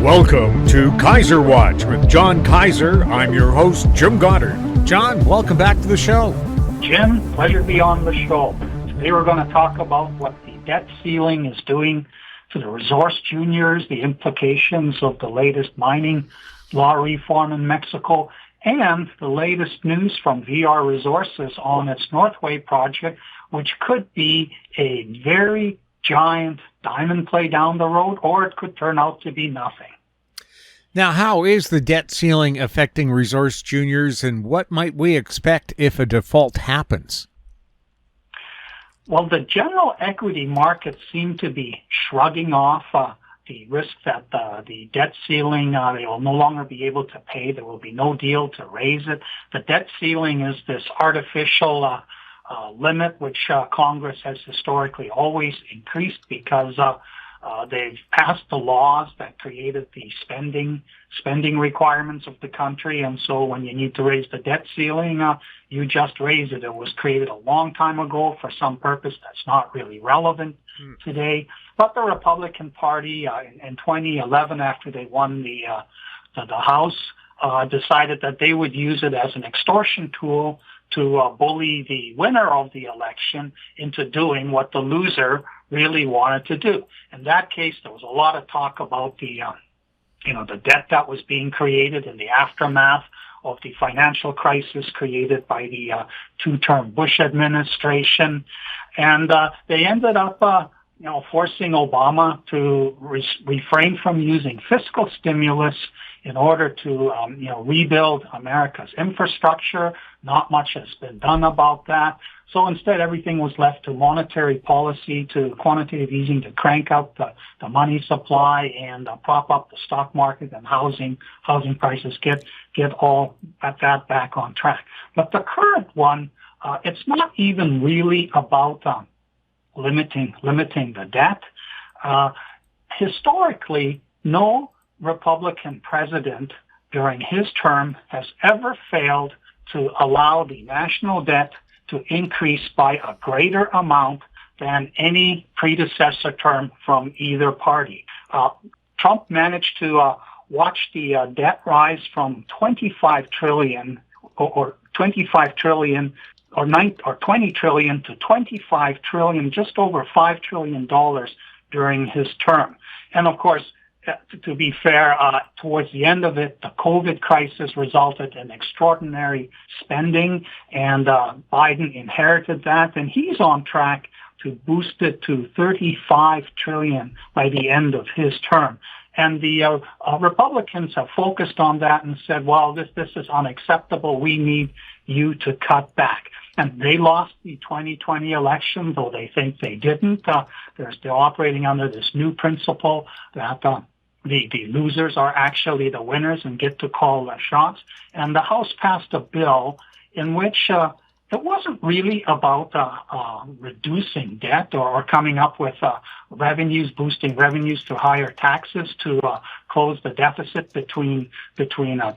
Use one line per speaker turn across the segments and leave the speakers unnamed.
Welcome to Kaiser Watch with John Kaiser. I'm your host, Jim Goddard. John, welcome back to the show.
Jim, pleasure to be on the show. Today we're going to talk about what the debt ceiling is doing to the resource juniors, the implications of the latest mining law reform in Mexico, and the latest news from VR Resources on its Northway project, which could be a very giant diamond play down the road, or it could turn out to be nothing.
Now, how is the debt ceiling affecting resource juniors, and what might we expect if a default happens?
Well, the general equity markets seem to be shrugging off the risk that the debt ceiling, they will no longer be able to pay. There will be no deal to raise it. The debt ceiling is this artificial limit which Congress has historically always increased because they've passed the laws that created the spending requirements of the country, and so when you need to raise the debt ceiling, you just raise it. It was created a long time ago for some purpose that's not really relevant today. But the Republican Party in 2011, after they won the House, decided that they would use it as an extortion tool to bully the winner of the election into doing what the loser really wanted to do. In that case, there was a lot of talk about the debt that was being created in the aftermath of the financial crisis created by the two-term Bush administration, and they ended up forcing Obama to refrain from using fiscal stimulus in order to rebuild America's infrastructure. Not much has been done about that. So instead, everything was left to monetary policy, to quantitative easing, to crank up the money supply and prop up the stock market and housing prices, get all that back on track. But the current one, it's not even really about limiting the debt. Historically, no Republican president during his term has ever failed to allow the national debt to increase by a greater amount than any predecessor term from either party. Trump managed to watch the debt rise from 25 trillion or 25 trillion or 20 trillion to 25 trillion, just over $5 trillion during his term. And of course, to be fair, towards the end of it, the COVID crisis resulted in extraordinary spending, and Biden inherited that, and he's on track to boost it to 35 trillion by the end of his term. And the Republicans have focused on that and said, well, this is unacceptable. We need you to cut back. And they lost the 2020 election, though they think they didn't. They're still operating under this new principle that the losers are actually the winners and get to call the shots. And the House passed a bill in which it wasn't really about reducing debt or coming up with boosting revenues to higher taxes to close the deficit between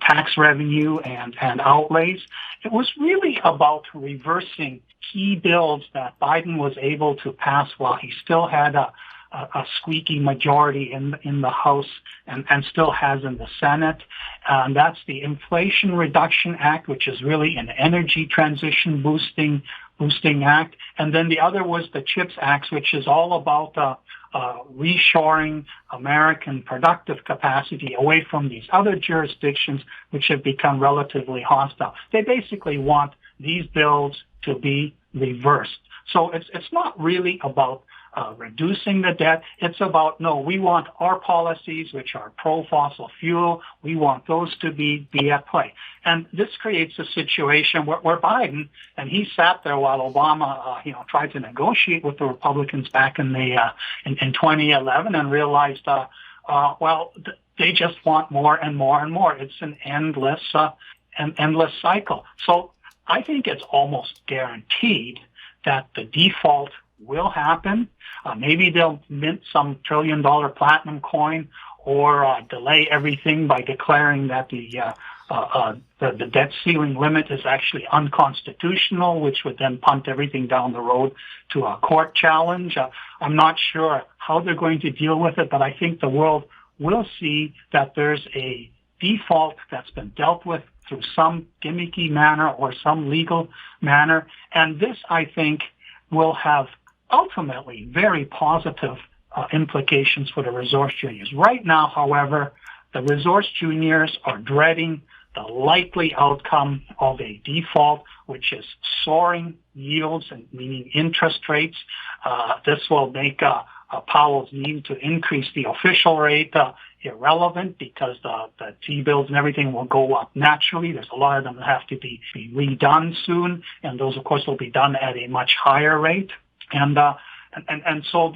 tax revenue and outlays. It was really about reversing key bills that Biden was able to pass while he still had a squeaky majority in the House and still has in the Senate. And that's the Inflation Reduction Act, which is really an energy transition boosting act. And then the other was the CHIPS Act, which is all about reshoring American productive capacity away from these other jurisdictions which have become relatively hostile. They basically want these bills to be reversed. So it's not really about reducing the debt. It's about, no, we want our policies, which are pro-fossil fuel, we want those to be at play. And this creates a situation where Biden, and he sat there while Obama, tried to negotiate with the Republicans back in 2011 and realized, they just want more and more and more. It's an endless cycle. So I think it's almost guaranteed that the default will happen. Maybe they'll mint some $1 trillion platinum coin or delay everything by declaring that the debt ceiling limit is actually unconstitutional, which would then punt everything down the road to a court challenge. I'm not sure how they're going to deal with it, but I think the world we'll see that there's a default that's been dealt with through some gimmicky manner or some legal manner. And this, I think, will have ultimately very positive implications for the resource juniors. Right now, however, the resource juniors are dreading the likely outcome of a default, which is soaring yields, and meaning interest rates. This will make Powell's need to increase the official rate irrelevant, because the T-bills and everything will go up naturally. There's a lot of them that have to be redone soon, and those, of course, will be done at a much higher rate. And so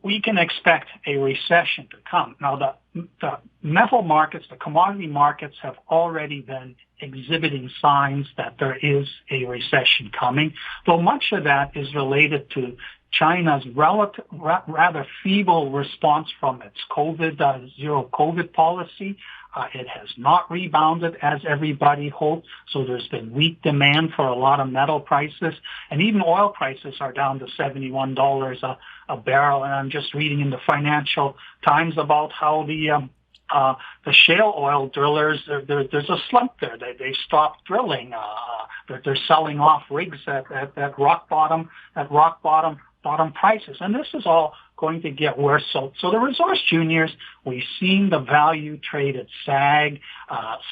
we can expect a recession to come. Now, the metal markets, the commodity markets, have already been exhibiting signs that there is a recession coming, though much of that is related to China's rather feeble response from its zero COVID policy. It has not rebounded as everybody hoped, so there's been weak demand for a lot of metal prices, and even oil prices are down to $71 a barrel. And I'm just reading in the Financial Times about how the shale oil drillers, there's a slump there. They stopped drilling. They're selling off rigs at rock bottom prices, and this is all going to get worse. So the resource juniors, we've seen the value traded sag.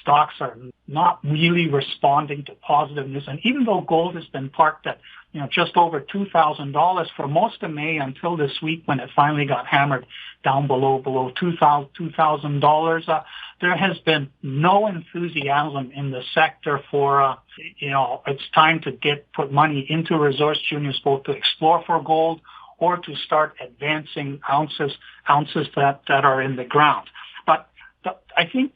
Stocks are not really responding to positive news, and even though gold has been parked at just over $2,000 for most of May until this week, when it finally got hammered down below $2,000, there has been no enthusiasm in the sector for it's time to put money into resource juniors, both to explore for gold or to start advancing ounces that are in the ground. But I think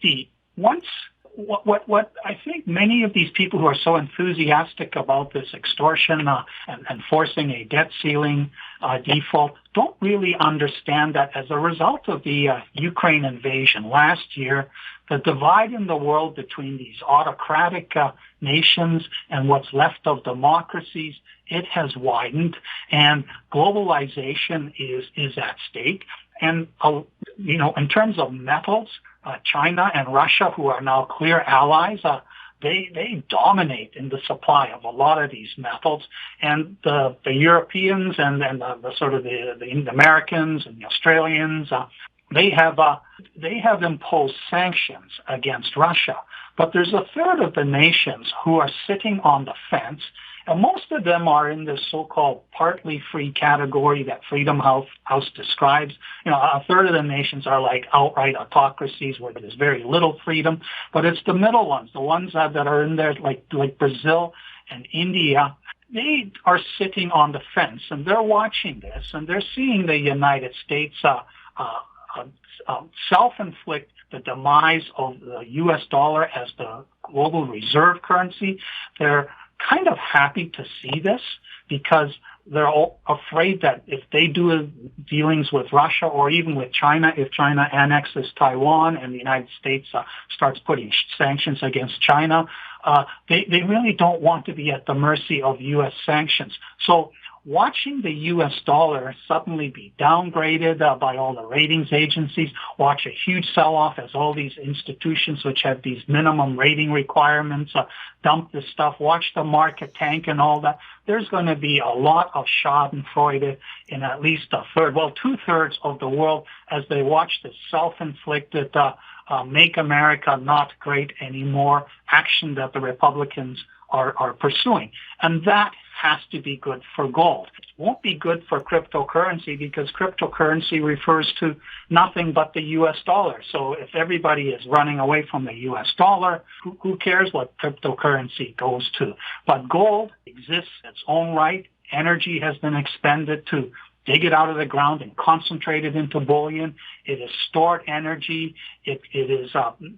what I think many of these people who are so enthusiastic about this extortion and forcing a debt ceiling default don't really understand that as a result of the Ukraine invasion last year, the divide in the world between these autocratic nations and what's left of democracies, it has widened, and globalization is at stake. And, in terms of metals, China and Russia, who are now clear allies, they dominate in the supply of a lot of these metals. And the Europeans and the Americans and the Australians, they have imposed sanctions against Russia. But there's a third of the nations who are sitting on the fence, and most of them are in this so-called partly free category that Freedom House describes. A third of the nations are like outright autocracies where there's very little freedom, but it's the middle ones, the ones that are in there like Brazil and India. They are sitting on the fence, and they're watching this, and they're seeing the United States self-inflict the demise of the U.S. dollar as the global reserve currency. They're kind of happy to see this because they're all afraid that if they do dealings with Russia or even with China, if China annexes Taiwan and the United States starts putting sanctions against China, they really don't want to be at the mercy of U.S. sanctions. So watching the U.S. dollar suddenly be downgraded by all the ratings agencies, watch a huge sell-off as all these institutions which have these minimum rating requirements dump this stuff, watch the market tank and all that. There's going to be a lot of schadenfreude in at least a third, well, two-thirds of the world as they watch this self-inflicted Make America Not Great Anymore action that the Republicans are pursuing. And that has to be good for gold. It won't be good for cryptocurrency because cryptocurrency refers to nothing but the U.S. dollar. So if everybody is running away from the U.S. dollar, who cares what cryptocurrency goes to? But gold exists in its own right. Energy has been expended to dig it out of the ground and concentrate it into bullion. It is stored energy. It is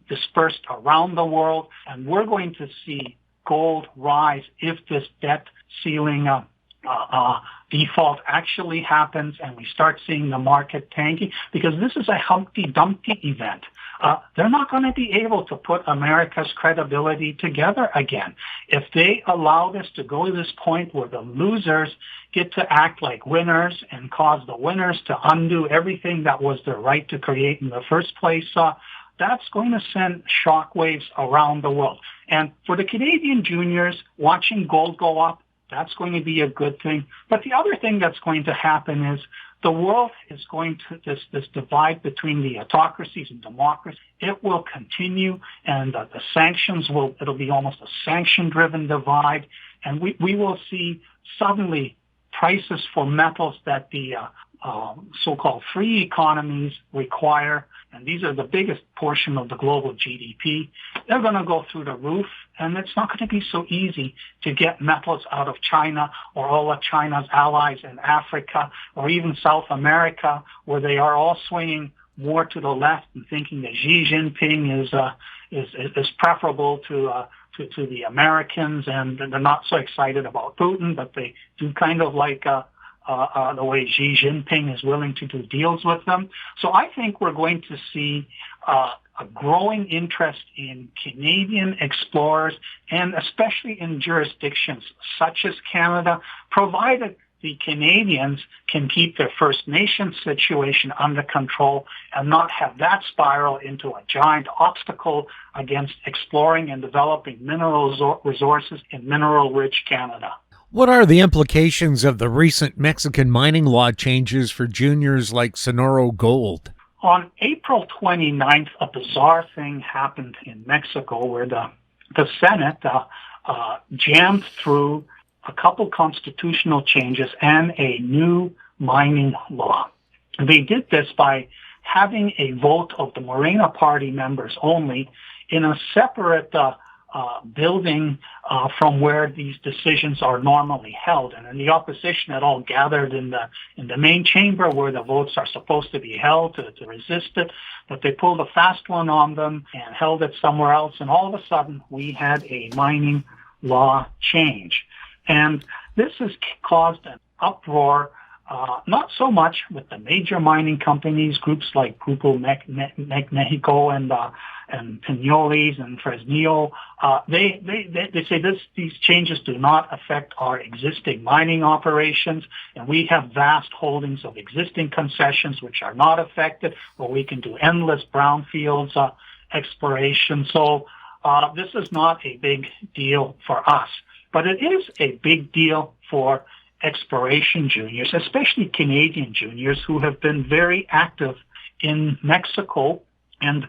dispersed around the world. And we're going to see gold rise if this debt ceiling default actually happens and we start seeing the market tanking, because this is a Humpty Dumpty event. they're not going to be able to put America's credibility together again. If they allow this to go to this point where the losers get to act like winners and cause the winners to undo everything that was their right to create in the first place, that's going to send shockwaves around the world. And for the Canadian juniors, watching gold go up, that's going to be a good thing. But the other thing that's going to happen is the world is going to, this divide between the autocracies and democracies, it will continue, and the sanctions it'll be almost a sanction-driven divide, and we will see suddenly prices for metals that the so-called free economies require, and these are the biggest portion of the global GDP, they're going to go through the roof, and it's not going to be so easy to get metals out of China or all of China's allies in Africa or even South America, where they are all swinging more to the left and thinking that Xi Jinping is preferable to the Americans, and they're not so excited about Putin, but they do kind of like the way Xi Jinping is willing to do deals with them. So I think we're going to see a growing interest in Canadian explorers, and especially in jurisdictions such as Canada, provided the Canadians can keep their First Nations situation under control and not have that spiral into a giant obstacle against exploring and developing mineral resources in mineral-rich Canada.
What are the implications of the recent Mexican mining law changes for juniors like Sonoro Gold?
On April 29th, a bizarre thing happened in Mexico where the Senate jammed through a couple constitutional changes and a new mining law. They did this by having a vote of the Morena Party members only in a separate building from where these decisions are normally held. And then the opposition had all gathered in the main chamber where the votes are supposed to be held to resist it, but they pulled a fast one on them and held it somewhere else, and all of a sudden we had a mining law change. And this has caused an uproar, not so much with the major mining companies, groups like Grupo Mexico and Peñoles and Fresnillo. They say these changes do not affect our existing mining operations, and we have vast holdings of existing concessions which are not affected, where we can do endless brownfields exploration. So this is not a big deal for us. But it is a big deal for exploration juniors, especially Canadian juniors who have been very active in Mexico. And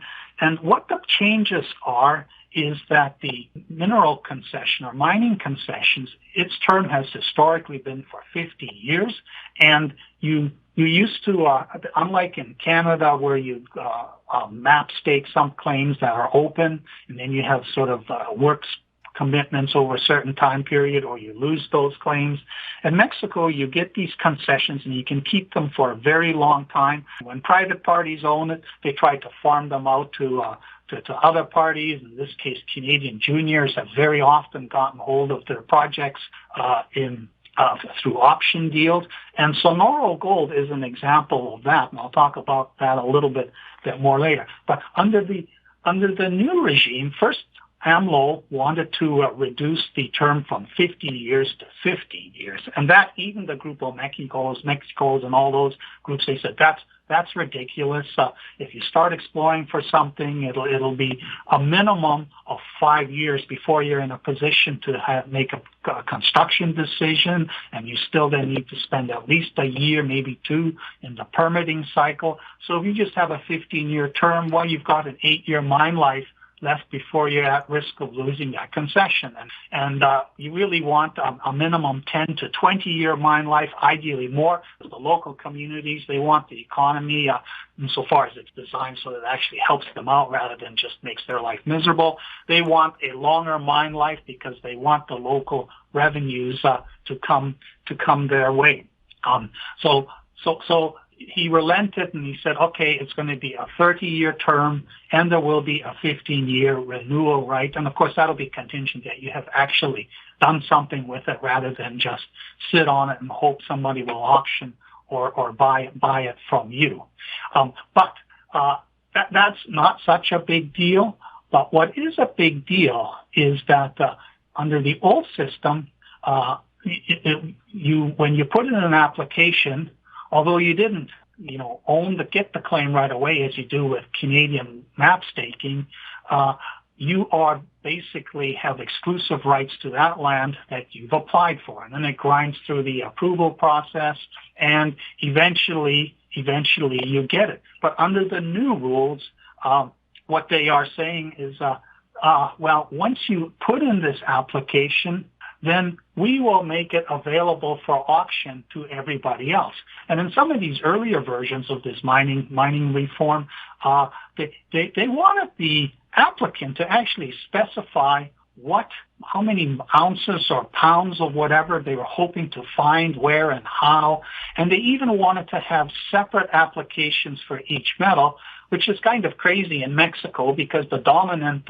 what the changes are is that the mineral concession or mining concessions, its term has historically been for 50 years. And you used to, unlike in Canada where you map stake some claims that are open, and then you have sort of works commitments over a certain time period, or you lose those claims. In Mexico, you get these concessions and you can keep them for a very long time. When private parties own it, they try to farm them out to other parties. In this case, Canadian juniors have very often gotten hold of their projects through option deals. And Sonoro Gold is an example of that, and I'll talk about that a little bit more later. But under the new regime, first AMLO wanted to reduce the term from 50 years to 15 years. And that even the Grupo Mexico's and all those groups, they said that's ridiculous. If you start exploring for something, it'll be a minimum of 5 years before you're in a position to make a construction decision, and you still then need to spend at least a year, maybe two, in the permitting cycle. So if you just have a 15-year term, well, you've got an 8-year mine life left before you're at risk of losing that concession. And you really want a minimum 10 to 20-year mine life, ideally more. The local communities, they want the economy, insofar as it's designed so that it actually helps them out rather than just makes their life miserable. They want a longer mine life because they want the local revenues to come their way. So he relented and he said, okay, it's going to be a 30-year term and there will be a 15-year renewal right. And of course, that'll be contingent that you have actually done something with it rather than just sit on it and hope somebody will auction or buy it from you. But that's not such a big deal. But what is a big deal is that under the old system, when you put in an application, although you didn't, get the claim right away as you do with Canadian map staking, you are basically have exclusive rights to that land that you've applied for. And then it grinds through the approval process, and eventually you get it. But under the new rules, what they are saying is, once you put in this application, then we will make it available for auction to everybody else. And in some of these earlier versions of this mining reform, they wanted the applicant to actually specify how many ounces or pounds of whatever they were hoping to find, where and how. And they even wanted to have separate applications for each metal, which is kind of crazy in Mexico because the dominant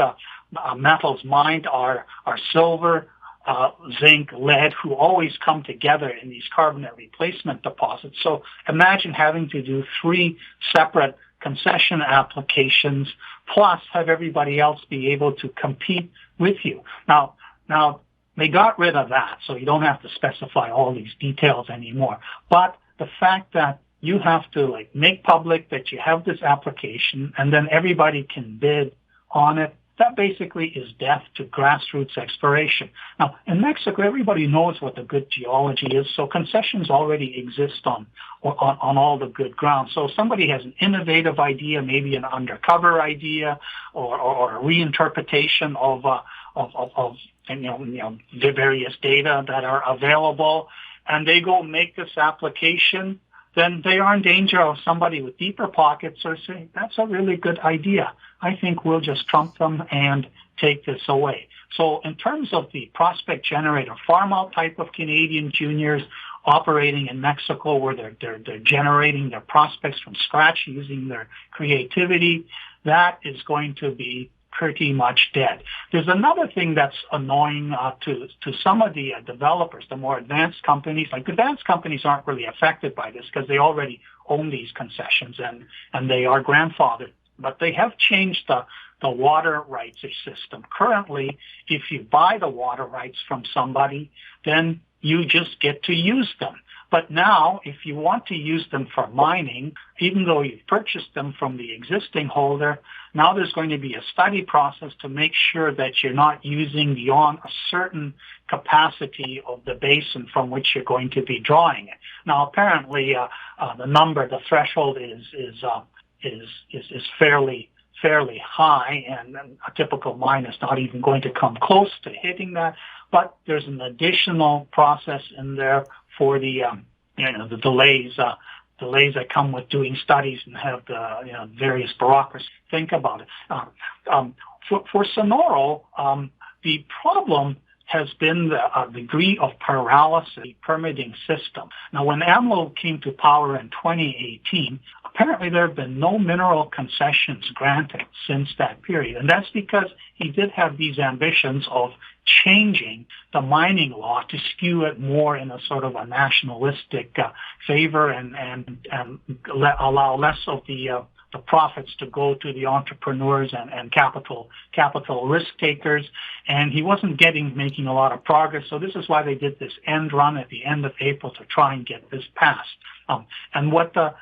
metals mined are silver, zinc, lead, who always come together in these carbonate replacement deposits. So imagine having to do 3 separate concession applications, plus have everybody else be able to compete with you. Now they got rid of that, so you don't have to specify all these details anymore. But the fact that you have to make public that you have this application and then everybody can bid on it, that basically is death to grassroots exploration. Now, in Mexico, everybody knows what the good geology is, so concessions already exist on all the good ground. So if somebody has an innovative idea, maybe an undercover idea or a reinterpretation of the various data that are available, and they go make this application, then they are in danger of somebody with deeper pockets or saying, that's a really good idea. I think we'll just trump them and take this away. So in terms of the prospect generator farm-out type of Canadian juniors operating in Mexico where they're generating their prospects from scratch using their creativity, that is going to be pretty much dead. There's another thing that's annoying to some of the developers, the more advanced companies. Like advanced companies aren't really affected by this because they already own these concessions and they are grandfathered. But they have changed the water rights system. Currently, if you buy the water rights from somebody, then you just get to use them. But now, if you want to use them for mining, even though you've purchased them from the existing holder, now there's going to be a study process to make sure that you're not using beyond a certain capacity of the basin from which you're going to be drawing it. Now, apparently, the threshold is fairly high, and a typical mine is not even going to come close to hitting that. But there's an additional process in there for the delays that come with doing studies and have the various bureaucracies think about it. For Sonoro, the problem has been the degree of paralysis in the permitting system. Now, when AMLO came to power in 2018, apparently there have been no mineral concessions granted since that period. And that's because he did have these ambitions of changing the mining law to skew it more in a sort of a nationalistic favor and allow less of the profits to go to the entrepreneurs and capital risk takers. And he wasn't making a lot of progress. So this is why they did this end run at the end of April to try and get this passed. And what the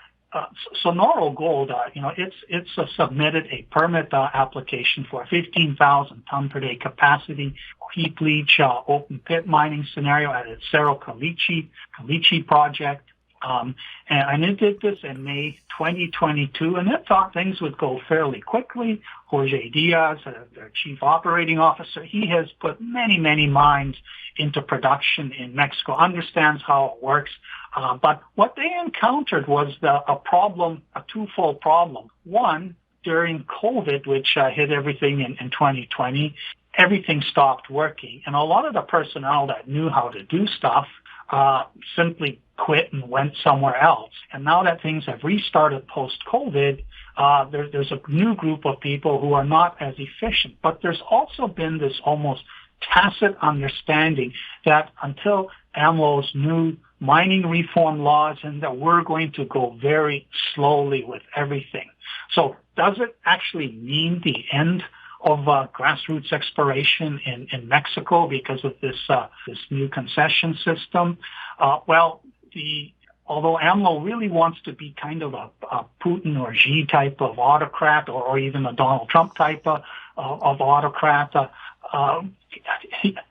Sonoro Gold, it's submitted a permit application for a 15,000 ton per day capacity heap leach open pit mining scenario at its Cerro Caliche project. And it did this in May 2022, and it thought things would go fairly quickly. Jorge Diaz, their chief operating officer, he has put many, many mines into production in Mexico, understands how it works. But what they encountered was a twofold problem. One, during COVID, which hit everything in 2020, everything stopped working. And a lot of the personnel that knew how to do stuff simply quit and went somewhere else. And now that things have restarted post-COVID, there's a new group of people who are not as efficient. But there's also been this almost tacit understanding that until AMLO's new mining reform laws, and that we're going to go very slowly with everything. So does it actually mean the end of grassroots exploration in Mexico because of this new concession system? Although AMLO really wants to be kind of a Putin or Xi type of autocrat, or even a Donald Trump type of autocrat,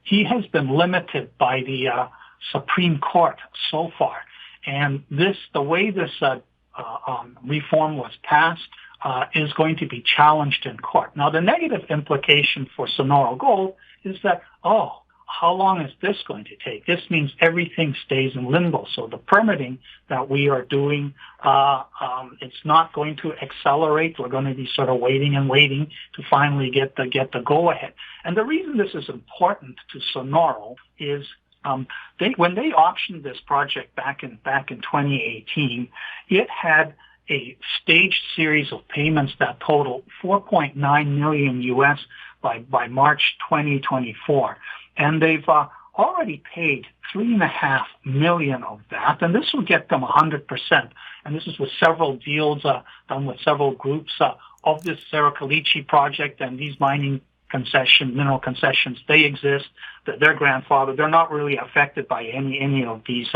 he has been limited by the Supreme Court so far. And the way this reform was passed is going to be challenged in court. Now, the negative implication for Sonoro Gold is that, how long is this going to take? This means everything stays in limbo. So the permitting that we are doing, it's not going to accelerate. We're going to be sort of waiting to finally get the go-ahead. And the reason this is important to Sonoro is when they auctioned this project back in 2018, it had a staged series of payments that totaled $4.9 million US by March 2024. And they've already paid $3.5 million of that, and this will get them 100%. And this is with several deals done with several groups of this Cerro Caliche project, and these mineral concessions, they exist. They're grandfathered. They're not really affected by any of these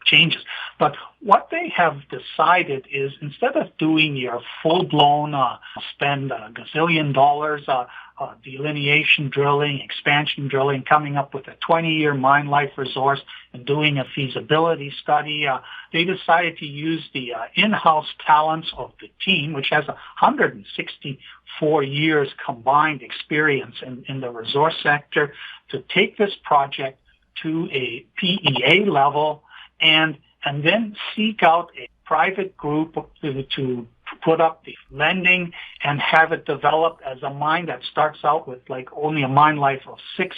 changes. But what they have decided is, instead of doing your full-blown spend a gazillion dollars delineation drilling, expansion drilling, coming up with a 20-year mine life resource and doing a feasibility study, they decided to use the in-house talents of the team, which has 164 years combined experience in the resource sector, to take this project to a PEA level and then seek out a private group to put up the lending and have it developed as a mine that starts out with like only a mine life of six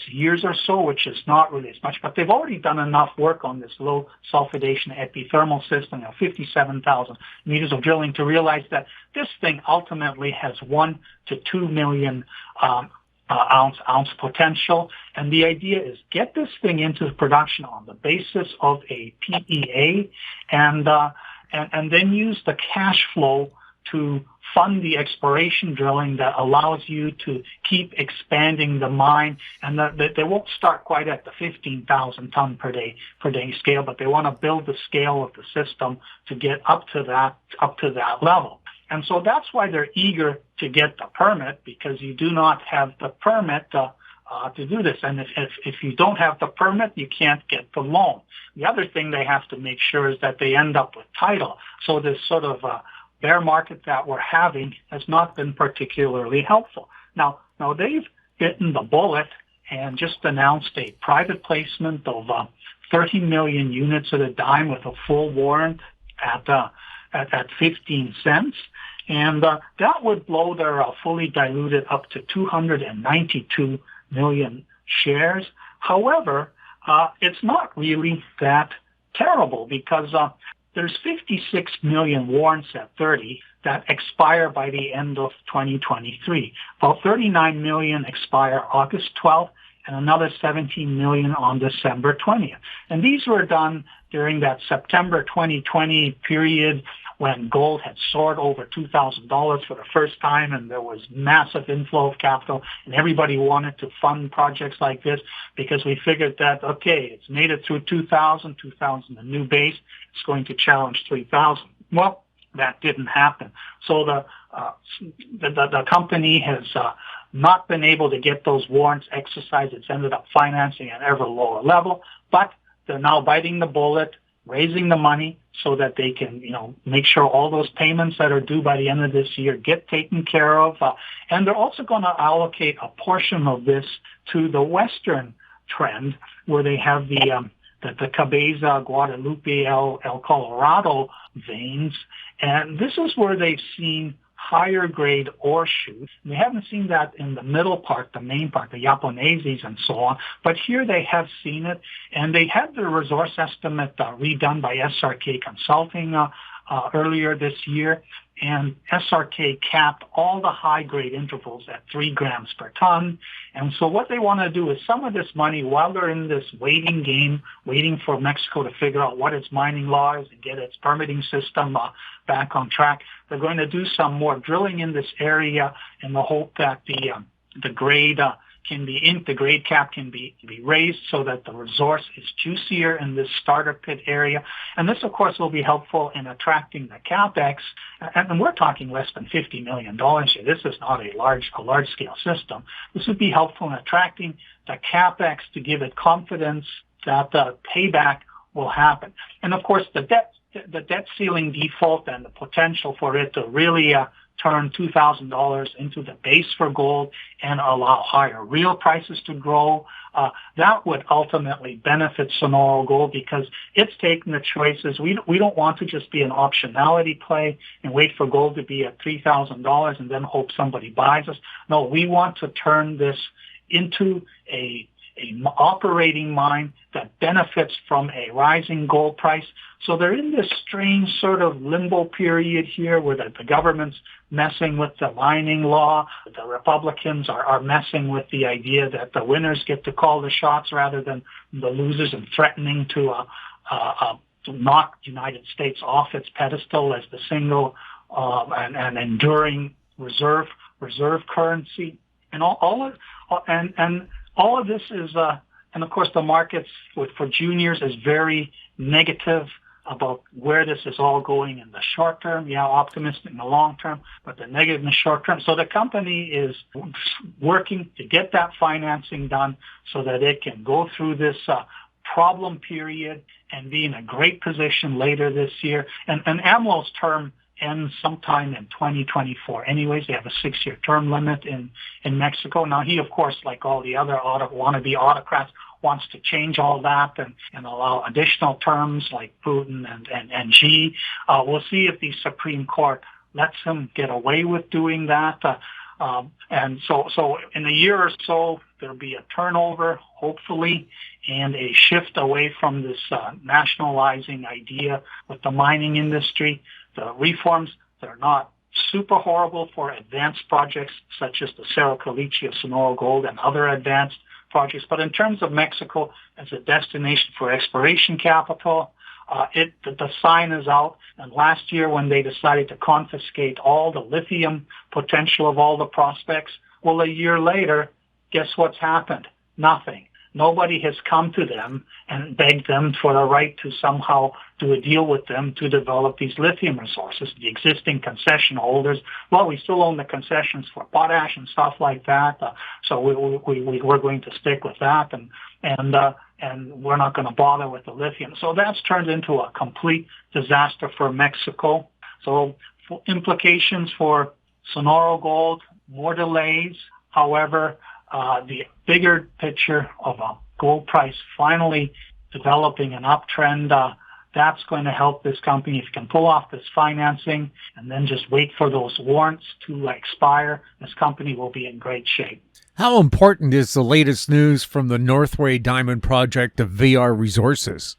years or so, which is not really as much. But they've already done enough work on this low sulfidation epithermal system, 57,000 meters of drilling, to realize that this thing ultimately has 1 to 2 million ounce potential. And the idea is get this thing into production on the basis of a PEA and then use the cash flow to fund the exploration drilling that allows you to keep expanding the mine. And they won't start quite at the 15,000 ton per day scale, but they want to build the scale of the system to get up to that level. And so that's why they're eager to get the permit, because you do not have the permit to do this. And if you don't have the permit, you can't get the loan. The other thing they have to make sure is that they end up with title. So this sort of bear market that we're having has not been particularly helpful. Now they've bitten the bullet and just announced a private placement of 30 million units at a dime with a full warrant at 15 cents. And that would blow their fully diluted up to 292 million shares. However, it's not really that terrible, because there's 56 million warrants at 30 that expire by the end of 2023. About 39 million expire August 12th, and another 17 million on December 20th. And these were done during that September 2020 period when gold had soared over $2,000 for the first time, and there was massive inflow of capital, and everybody wanted to fund projects like this because we figured that, okay, it's made it through 2000, a new base, it's going to challenge 3,000. Well, that didn't happen. So the company has not been able to get those warrants exercised. It's ended up financing at an ever lower level, but they're now biting the bullet, raising the money so that they can, make sure all those payments that are due by the end of this year get taken care of. And they're also going to allocate a portion of this to the Western trend, where they have the Cabeza, Guadalupe, El Colorado veins. And this is where they've seen higher grade ore shoots. They haven't seen that in the middle part, the main part, the Japoneses and so on. But here they have seen it, and they had their resource estimate redone by SRK Consulting earlier this year. and SRK capped all the high-grade intervals at 3 grams per ton. And so what they want to do is some of this money, while they're in this waiting game, waiting for Mexico to figure out what its mining law is and get its permitting system back on track, they're going to do some more drilling in this area in the hope that the grade the grade cap can be raised so that the resource is juicier in this starter pit area. And this, of course, will be helpful in attracting the capex. And we're talking less than $50 million here. This is not a large-scale system. This would be helpful in attracting the capex to give it confidence that the payback will happen. And, of course, the debt ceiling default and the potential for it to really turn $2,000 into the base for gold and allow higher real prices to grow, that would ultimately benefit Sonoro Gold because it's taking the choices. We don't want to just be an optionality play and wait for gold to be at $3,000 and then hope somebody buys us. No, we want to turn this into a operating mine that benefits from a rising gold price. So they're in this strange sort of limbo period here where the government's messing with the mining law. The Republicans are messing with the idea that the winners get to call the shots rather than the losers and threatening to knock the United States off its pedestal as the single and enduring reserve currency. And all of this is, and of course the markets for juniors is very negative about where this is all going in the short term. Yeah, optimistic in the long term, but the negative in the short term. So the company is working to get that financing done so that it can go through this problem period and be in a great position later this year. And AMLO's term ends sometime in 2024. Anyways, they have a 6-year term limit in Mexico. Now, he, of course, like all the other wannabe autocrats, wants to change all that and allow additional terms like Putin and Xi. We'll see if the Supreme Court lets him get away with doing that. And so in a year or so, there'll be a turnover, hopefully, and a shift away from this nationalizing idea with the mining industry. The reforms, they're not super horrible for advanced projects such as the Cerro, Caliche of Sonoro Gold and other advanced projects. But in terms of Mexico as a destination for exploration capital, the sign is out. And last year when they decided to confiscate all the lithium potential of all the prospects, well, a year later, guess what's happened? Nothing. Nobody has come to them and begged them for the right to somehow do a deal with them to develop these lithium resources. The existing concession holders, well, we still own the concessions for potash and stuff like that, so we're going to stick with that, and we're not going to bother with the lithium. So that's turned into a complete disaster for Mexico. So implications for Sonoro Gold, more delays. However, the bigger picture of a gold price finally developing an uptrend, that's going to help this company. If you can pull off this financing and then just wait for those warrants to expire, this company will be in great shape.
How important is the latest news from the Northway Diamond Project of VR Resources?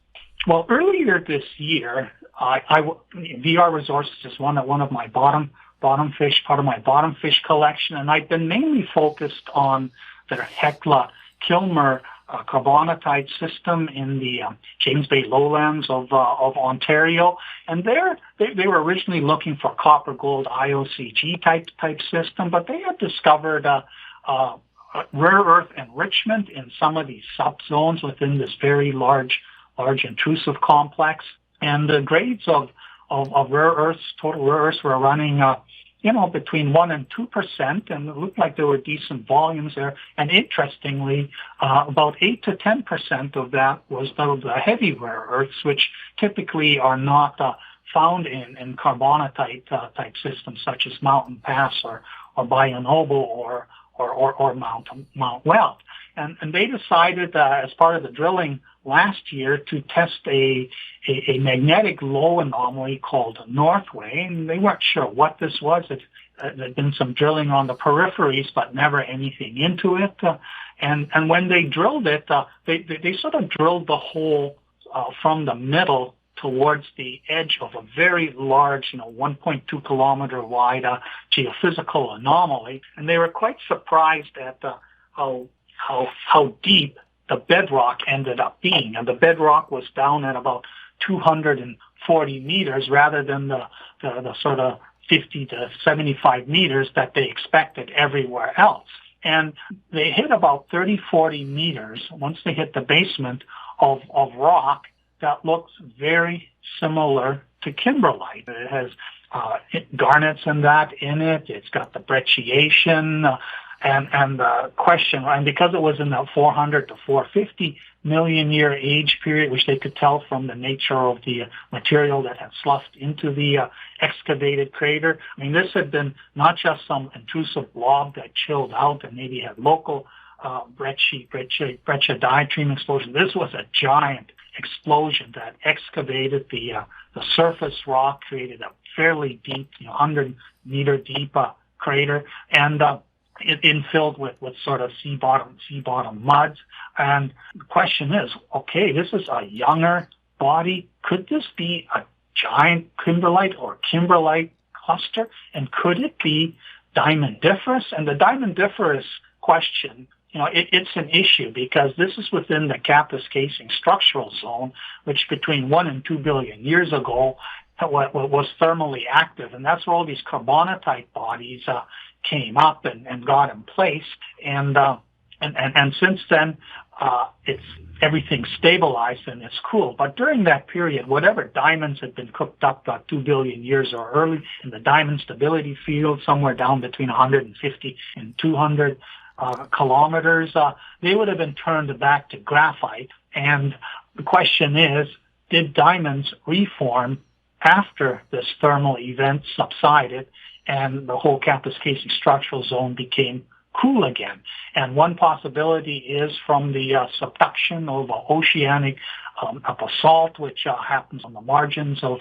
Well, earlier this year, VR Resources is one of my bottom fish, part of my bottom fish collection, and I've been mainly focused on their Hecla Kilmer carbonatite system in the James Bay lowlands of Ontario. And they were originally looking for copper gold IOCG type system, but they had discovered rare earth enrichment in some of these subzones within this very large intrusive complex. And the grades of rare earths, total rare earths, were running between 1% and 2%, and it looked like there were decent volumes there. And interestingly, about 8 to 10% of that was the heavy rare earths, which typically are not found in carbonatite type systems such as Mountain Pass or Bayan Noble or Mount Weld. And they decided as part of the drilling last year to test a magnetic low anomaly called Northway, and they weren't sure what this was. There'd been some drilling on the peripheries, but never anything into it. And when they drilled it, they sort of drilled the hole from the middle towards the edge of a very large, 1.2 kilometer wide geophysical anomaly, and they were quite surprised at how deep the bedrock ended up being. And the bedrock was down at about 240 meters rather than the sort of 50 to 75 meters that they expected everywhere else. And they hit about 30, 40 meters once they hit the basement of rock that looks very similar to kimberlite. It has garnets and that in it. It's got the brecciation and the question, and because it was in the 400 to 450 million year age period, which they could tell from the nature of the material that had sloughed into the excavated crater. I mean, this had been not just some intrusive blob that chilled out and maybe had local breccia-diatreme explosion. This was a giant explosion that excavated the surface rock, created a fairly deep, 100-meter deep crater, and it infilled with sort of sea bottom muds. And the question is, okay, this is a younger body. Could this be a giant kimberlite or kimberlite cluster? And could it be diamondiferous? And the diamondiferous question, it's an issue because this is within the Kappas casing structural zone, which between 1 and 2 billion years ago was thermally active. And that's where all these carbonatite bodies came up and got in place. And since then, it's everything stabilized and it's cool. But during that period, whatever diamonds had been cooked up about 2 billion years or early in the diamond stability field, somewhere down between 150 and 200 kilometers, they would have been turned back to graphite. And the question is, did diamonds reform after this thermal event subsided and the whole Kappas casing structural zone became cool again? And one possibility is from the subduction of oceanic basalt, which happens on the margins of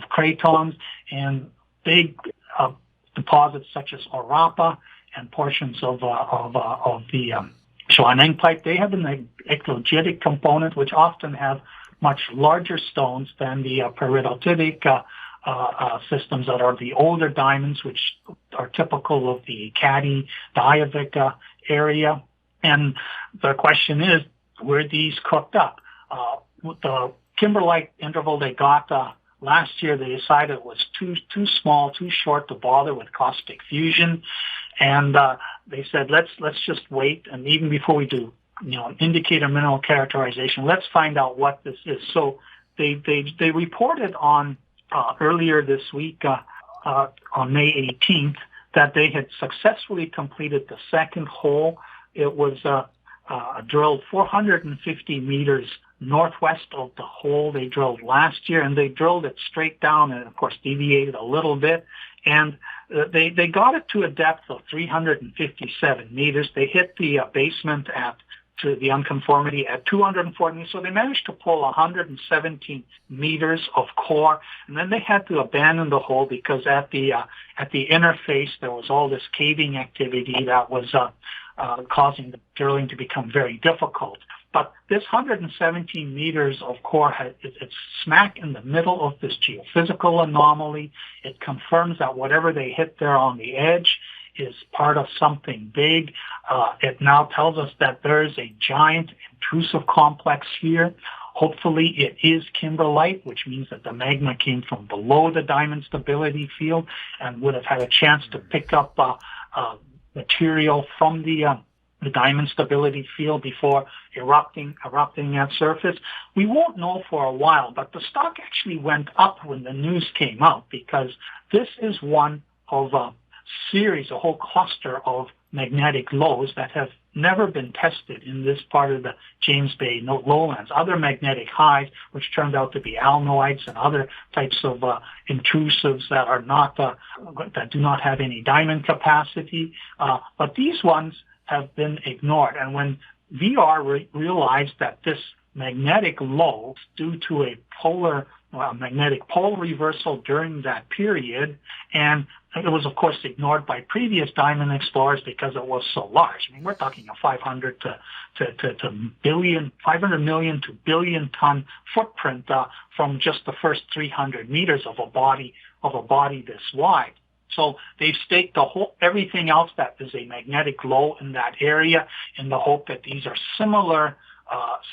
cratons, and big deposits such as Orapa and portions of the Shuaneng pipe. They have an eclogitic component, which often have much larger stones than the peridotite systems that are the older diamonds, which are typical of the Caddy, Diavik area. And the question is, were these cooked up? The kimberlite interval they got last year, they decided it was too small, too short to bother with caustic fusion. And they said, let's just wait. And even before we do, indicator mineral characterization, let's find out what this is. So they reported on earlier this week, on May 18th, that they had successfully completed the second hole. It was drilled 450 meters northwest of the hole they drilled last year, and they drilled it straight down and, of course, deviated a little bit. And they got it to a depth of 357 meters. They hit the basement to the unconformity at 240. So they managed to pull 117 meters of core, and then they had to abandon the hole because at the interface there was all this caving activity that was causing the drilling to become very difficult. But this 117 meters of core, it's smack in the middle of this geophysical anomaly. It confirms that whatever they hit there on the edge is part of something big. It now tells us that there is a giant intrusive complex here. Hopefully it is kimberlite, which means that the magma came from below the diamond stability field and would have had a chance to pick up material from the diamond stability field before erupting at surface. We won't know for a while, but the stock actually went up when the news came out because this is one of a whole cluster of magnetic lows that have never been tested in this part of the James Bay lowlands. Other magnetic highs, which turned out to be alnoids and other types of intrusives that are not that do not have any diamond capacity, but these ones have been ignored. And when VR realized that this magnetic low, due to a magnetic pole reversal during that period, and it was, of course, ignored by previous diamond explorers because it was so large. I mean, we're talking a 500 million to billion ton footprint from just the first 300 meters of a body this wide. So they've staked everything else that is a magnetic low in that area in the hope that these are similar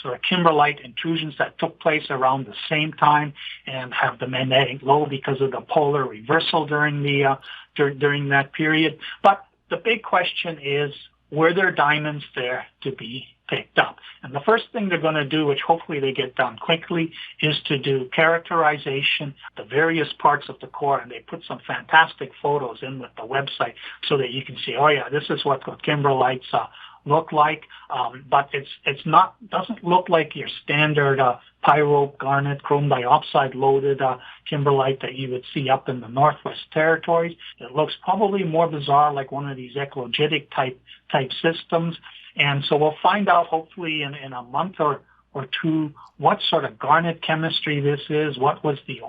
sort of kimberlite intrusions that took place around the same time and have the magnetic low because of the polar reversal during that period. But the big question is, were there diamonds there to be picked up? And the first thing they're going to do, which hopefully they get done quickly, is to do characterization, the various parts of the core, and they put some fantastic photos in with the website so that you can see, oh yeah, this is what kimberlites look like, but doesn't look like your standard pyrope, garnet, chrome dioxide loaded kimberlite that you would see up in the Northwest Territories. It looks probably more bizarre, like one of these eclogitic type systems. And so we'll find out hopefully in a month or two what sort of garnet chemistry this is, what was the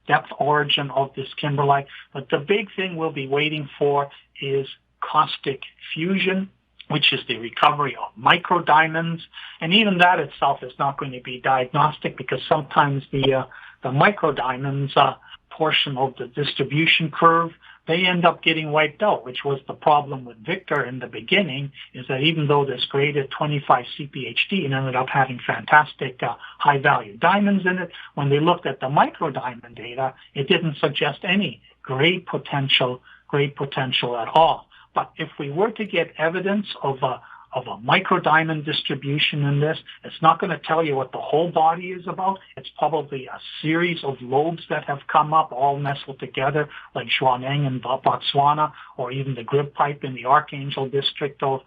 depth origin of this kimberlite. But the big thing we'll be waiting for is caustic fusion, which is the recovery of microdiamonds. And even that itself is not going to be diagnostic because sometimes the microdiamonds portion of the distribution curve, they end up getting wiped out, which was the problem with Victor in the beginning, is that even though this graded 25 CPHD and ended up having fantastic high-value diamonds in it, when they looked at the microdiamond data, it didn't suggest any grade potential at all. But if we were to get evidence of a microdiamond distribution in this, it's not going to tell you what the whole body is about. It's probably a series of lobes that have come up, all nestled together, like Zhuaneng in Botswana, or even the Grib Pipe in the Archangel district of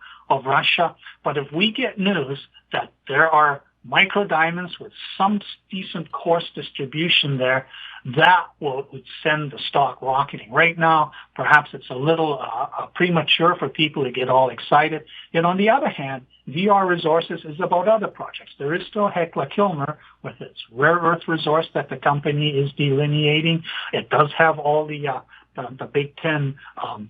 Russia. But if we get news that there are microdiamonds with some decent coarse distribution there, that would send the stock rocketing. Right now, perhaps it's a little premature for people to get all excited. Yet on the other hand, VR Resources is about other projects. There is still Hecla Kilmer with its rare earth resource that the company is delineating. It does have all the Big Ten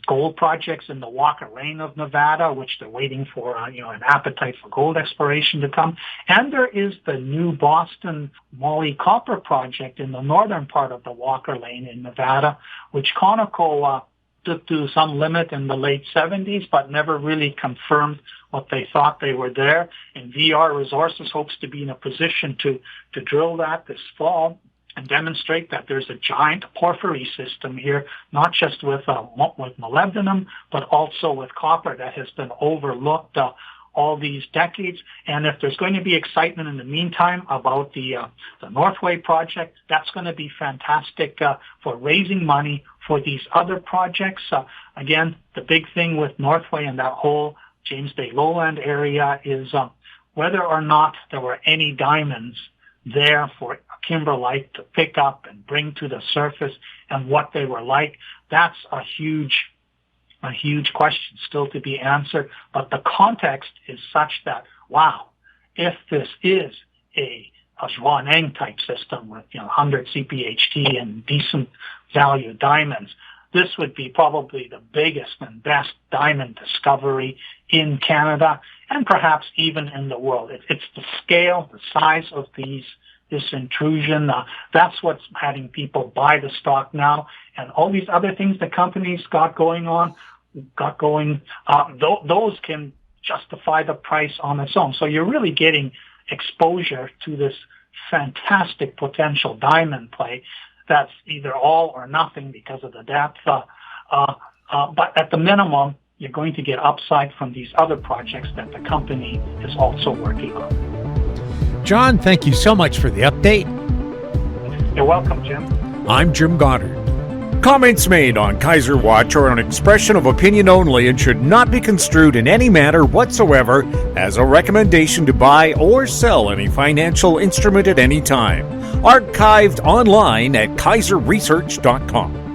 gold projects in the Walker Lane of Nevada, which they're waiting for an appetite for gold exploration to come. And there is the new Boston Moly Copper project in the northern part of the Walker Lane in Nevada, which Conoco took to some limit in the late 70s, but never really confirmed what they thought they were there. And VR Resources hopes to be in a position to drill that this fall and demonstrate that there's a giant porphyry system here, not just with molybdenum, but also with copper that has been overlooked all these decades. And if there's going to be excitement in the meantime about the Northway project, that's going to be fantastic for raising money for these other projects. Again, the big thing with Northway and that whole James Bay Lowland area is whether or not there were any diamonds there for kimberlite to pick up and bring to the surface and what they were like. That's a huge question still to be answered. But the context is such that, wow, if this is a Zhuaneng type system with 100 CPHT and decent value diamonds, this would be probably the biggest and best diamond discovery in Canada and perhaps even in the world. It's the scale, the size of this intrusion. That's what's having people buy the stock now. And all these other things the company's got going, those can justify the price on its own. So you're really getting exposure to this fantastic potential diamond play that's either all or nothing because of the depth. But at the minimum, you're going to get upside from these other projects that the company is also working on.
John, thank you so much for the update.
You're welcome, Jim.
I'm Jim Goddard.
Comments made on Kaiser Watch are an expression of opinion only and should not be construed in any manner whatsoever as a recommendation to buy or sell any financial instrument at any time. Archived online at kaiserresearch.com.